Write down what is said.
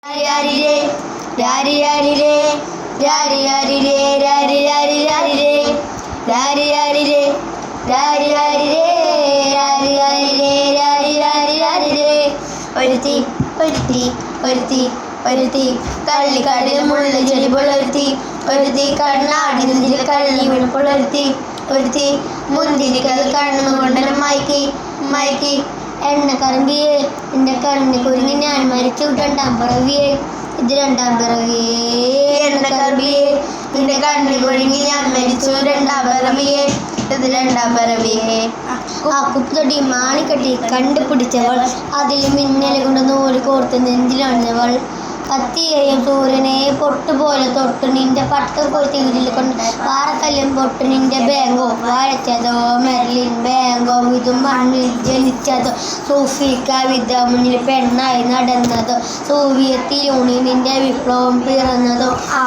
രാരിരേ രാരിരാരിരേ രാരിരാരിരേ രാരിരാരിരാരിരേ രാരിരാരിരേ രാരിരാരിരേ രാരിരാരിരേ രാരിരാരിരാരിരേ ഒരുത്തി ഒരുത്തി ഒരുത്തി ഒരുത്തി കള്ളിക്കാടിൽ മുള്ള ചെളിപൊളൊരുത്തി ഒരുത്തി കണ്ണാടി നെഞ്ചിൽ കള്ളി വെളുപ്പൊളൊരുത്തി ഒരുത്തി മുന്തിരിക്കൽ കണ്ണുകൊണ്ടനെ മയക്കി മയക്കി എണ്ണ കറമ്പിയേ എൻ്റെ കണ്ണിന് കുരുങ്ങി ഞാൻ മരിച്ചു രണ്ടാം പിറവിയേ ഇത് രണ്ടാം പിറവിയേ എണ്ണ കറമ്പിയേ എൻ്റെ കണ്ണിന് കുരുങ്ങി ഞാൻ മരിച്ചു രണ്ടാം പിറവിയേ ഇത് രണ്ടാം പിറവിയേ ആ കുപ്പിത്തൊടി മാണിക്കട്ടി കണ്ടുപിടിച്ചവൾ അതിൽ മിന്നൽ കൊണ്ട് നൂല് കോർത്ത് നെഞ്ചിലണിഞ്ഞവൾ കത്തിയെയും സൂര്യനെ പൊട്ടുപോലെ തൊട്ടു നിന്റെ പട്ട് കൊത്തിയിൽ കൊണ്ട് പാറക്കല്ലും പൊട്ടു നിന്റെ ബാങ്കോ വരച്ചതോ മെർലിൻ ബാങ്കോ ഇതും മണ്ണിൽ ജനിച്ചതോ സൂഫിക്ക വിദ്യ മുന്നിൽ പെണ്ണായി നടന്നതോ സോവിയറ്റ് യൂണിയനിന്റെ വിപ്ലവം പിറന്നതോ ആ